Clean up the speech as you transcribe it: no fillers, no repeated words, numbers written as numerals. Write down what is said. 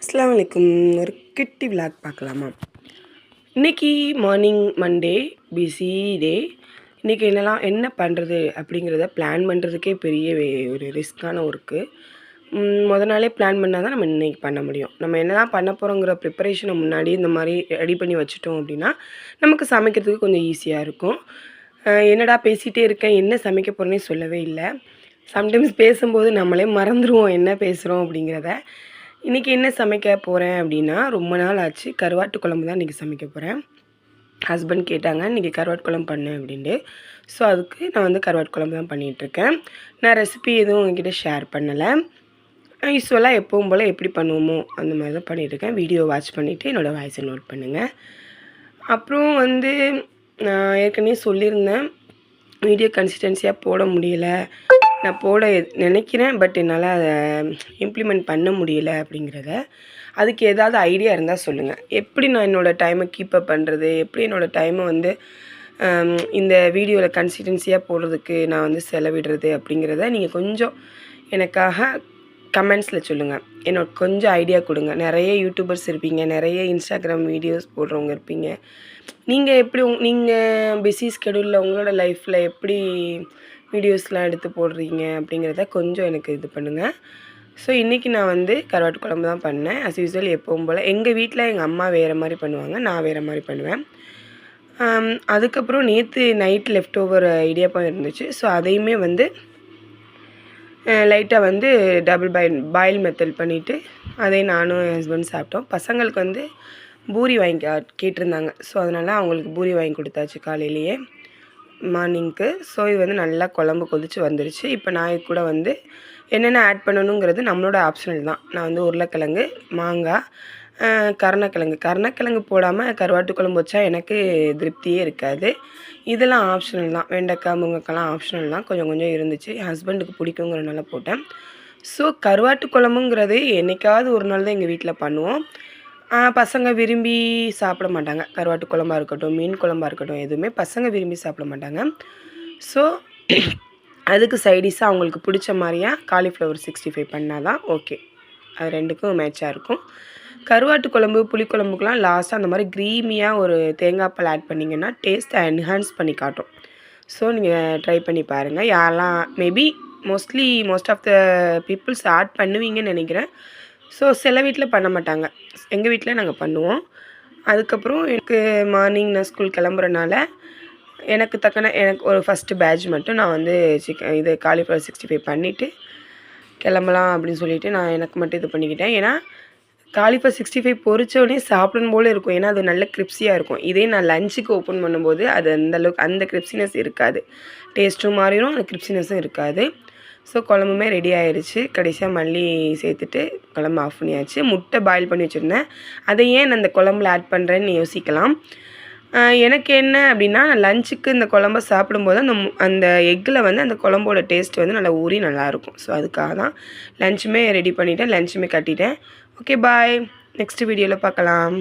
அஸ்ஸலாமு அலைக்கும். ஒரு குட்டி விளாக் பார்க்கலாமா? இன்றைக்கி மார்னிங் மண்டே, பிஸி டே. இன்றைக்கி என்ன பண்ணுறது அப்படிங்கிறத பிளான் பண்ணுறதுக்கே பெரிய ஒரு ரிஸ்க்கான ஒர்க்கு. நாளே பிளான் பண்ணால் தான் நம்ம இன்றைக்கி பண்ண முடியும். நம்ம என்ன தான் பண்ண போகிறோங்கிற ப்ரிப்பரேஷனை முன்னாடி இந்த மாதிரி ரெடி பண்ணி வச்சுட்டோம் அப்படின்னா நமக்கு சமைக்கிறதுக்கு கொஞ்சம் ஈஸியாக இருக்கும். என்னடா பேசிகிட்டே இருக்கேன், என்ன சமைக்க போகிறேன்னே சொல்லவே இல்லை. சம்டைம்ஸ் பேசும்போது நம்மளே மறந்துடுவோம் என்ன பேசுகிறோம் அப்படிங்கிறத. இன்றைக்கி என்ன சமைக்க போகிறேன் அப்படின்னா, ரொம்ப நாள் ஆச்சு கருவாட்டு குழம்பு தான் இன்றைக்கி சமைக்க போகிறேன். ஹஸ்பண்ட் கேட்டாங்க இன்றைக்கி கருவாட்டு குழம்பு பண்ணு அப்படின்ட்டு. ஸோ அதுக்கு நான் வந்து கருவாட்டு குழம்பு தான் பண்ணிகிட்ருக்கேன். நான் ரெசிபி எதுவும் உங்ககிட்ட ஷேர் பண்ணலை. யூஸ்வலாக எப்பவும் போல் எப்படி பண்ணுவோமோ அந்த மாதிரி தான் பண்ணிகிட்ருக்கேன். வீடியோ வாட்ச் பண்ணிவிட்டு என்னோடய வாய்ஸை நோட் பண்ணுங்கள். அப்புறம் வந்து நான் ஏற்கனவே சொல்லியிருந்தேன், வீடியோ கன்சிஸ்டன்சியாக போட முடியலை, நான் போட நினைக்கிறேன், பட் என்னால் அதை இம்ப்ளிமெண்ட் பண்ண முடியலை அப்படிங்கிறத. அதுக்கு ஏதாவது ஐடியா இருந்தால் சொல்லுங்கள். எப்படி நான் என்னோடய டைமை கீப்பப் பண்ணுறது, எப்படி என்னோடய டைமை வந்து இந்த வீடியோவில் கன்சிஸ்டன்சியாக போடுறதுக்கு நான் வந்து செலவிடுறது அப்படிங்கிறத நீங்கள் கொஞ்சம் எனக்காக கமெண்ட்ஸில் சொல்லுங்கள். என்னோட கொஞ்சம் ஐடியா கொடுங்க. நிறைய யூடியூபர்ஸ் இருப்பீங்க, நிறைய இன்ஸ்டாகிராம் வீடியோஸ் போடுறவங்க இருப்பீங்க. நீங்கள் எப்படி நீங்கள் பிஸி ஸ்கெடியூலில் உங்களோட லைஃப்பில் எப்படி வீடியோஸ்லாம் எடுத்து போடுறீங்க அப்படிங்கிறத கொஞ்சம் எனக்கு இது பண்ணுங்கள். ஸோ இன்றைக்கி நான் வந்து கருவாட்டு குழம்பு தான் பண்ணேன். அஸ் யூஸ்வல் எப்பவும் போல். எங்கள் வீட்டில் எங்கள் அம்மா வேறு மாதிரி பண்ணுவாங்க, நான் வேறு மாதிரி பண்ணுவேன். அதுக்கப்புறம் நேற்று நைட் லெஃப்ட் ஓவர் இடியாப்பம் இருந்துச்சு. ஸோ அதையுமே வந்து லைட்டாக வந்து டபுள் பாயில் மெத்தட் பண்ணிவிட்டு அதையும் நானும் என் ஹஸ்பண்ட் சாப்பிட்டோம். பசங்களுக்கு வந்து பூரி வாங்கி கேட்டிருந்தாங்க. ஸோ அதனால் அவங்களுக்கு பூரி வாங்கி கொடுத்தாச்சு காலையிலேயே மார்னிங்க்கு. ஸோ இது வந்து நல்லா குழம்பு கொதித்து வந்துருச்சு. இப்போ நான் இது கூட வந்து என்னென்ன ஆட் பண்ணணுங்கிறது நம்மளோட ஆப்ஷனல் தான். நான் வந்து உருளைக்கிழங்கு, மாங்காய், கருணக்கிழங்கு போடாமல் கருவாட்டு குழம்பு வச்சா எனக்கு திருப்தியே இருக்காது. இதெல்லாம் ஆப்ஷனல் தான். வெண்டைக்காய், முருங்கைக்காய்லாம் ஆப்ஷனல் தான். கொஞ்சம் கொஞ்சம் இருந்துச்சு, என் ஹஸ்பண்டுக்கு பிடிக்குங்கிறனால போட்டேன். ஸோ கருவாட்டு குழம்புங்கிறது என்றைக்காவது ஒரு நாள் தான் எங்கள் வீட்டில் பண்ணுவோம். பசங்க விரும்பி சாப்பிட மாட்டாங்க. கருவாட்டு குழம்பா இருக்கட்டும், மீன் குழம்பா இருக்கட்டும், எதுவுமே பசங்க விரும்பி சாப்பிட மாட்டாங்க. ஸோ அதுக்கு சைடிஷாக அவங்களுக்கு பிடிச்ச மாதிரியா காலிஃப்ளவர் 65 பண்ணால் தான் ஓகே. அது ரெண்டுக்கும் மேட்சாக இருக்கும். கருவாட்டு குழம்பு, புளிக்குழம்புக்கெலாம் லாஸ்ட்டாக அந்த மாதிரி க்ரீமியாக ஒரு தேங்காய் பால் ஆட் பண்ணிங்கன்னா டேஸ்ட்டை என்ஹான்ஸ் பண்ணி காட்டும். ஸோ நீங்கள் ட்ரை பண்ணி பாருங்கள். யாரெல்லாம் maybe most of the peoples add பண்ணுவீங்கன்னு நினைக்கிறேன். ஸோ சில வீட்டில் பண்ண மாட்டாங்க. எங்கள் வீட்டில் நாங்கள் பண்ணுவோம். அதுக்கப்புறம் எனக்கு மார்னிங் நான் ஸ்கூல் கிளம்புறனால எனக்கு ஒரு ஃபஸ்ட்டு பேட்ச் மட்டும் நான் வந்து காலிஃப்ளவர் 65 பண்ணிவிட்டு கிளம்பலாம் அப்படின்னு சொல்லிவிட்டு நான் எனக்கு மட்டும் இது பண்ணிக்கிட்டேன். ஏன்னா காலிஃப்ளவர் 65 பொரிச்சோடனே சாப்பிடணும் போல் இருக்கும். ஏன்னா அது நல்ல கிரிப்ஸியாக இருக்கும். இதே நான் லஞ்சுக்கு ஓப்பன் பண்ணும்போது அது அந்த கிரிப்ஸினஸ் இருக்காது. டேஸ்ட்டும் மாறிடும், அந்த கிரிப்ஸினஸும் இருக்காது. ஸோ குழம்புமே ரெடி ஆயிடுச்சு. கடைசியாக மல்லி சேர்த்துட்டு குழம்பு ஆஃப் பண்ணியாச்சு. முட்டை பாயில் பண்ணி வச்சுருந்தேன். அதை ஏன் நான் அந்த குழம்புல ஆட் பண்ணுறேன்னு யோசிக்கலாம். எனக்கு என்ன அப்படின்னா, நான் லஞ்சுக்கு இந்த குழம்ப சாப்பிடும்போது அந்த எக்கில் வந்து அந்த குழம்போட டேஸ்ட் வந்து நல்லா ஊறி நல்லாயிருக்கும். ஸோ அதுக்காக தான் லஞ்சுமே ரெடி பண்ணிவிட்டேன், லஞ்சுமே கட்டிட்டேன். ஓகே, பாய். நெக்ஸ்ட் வீடியோவில் பார்க்கலாம்.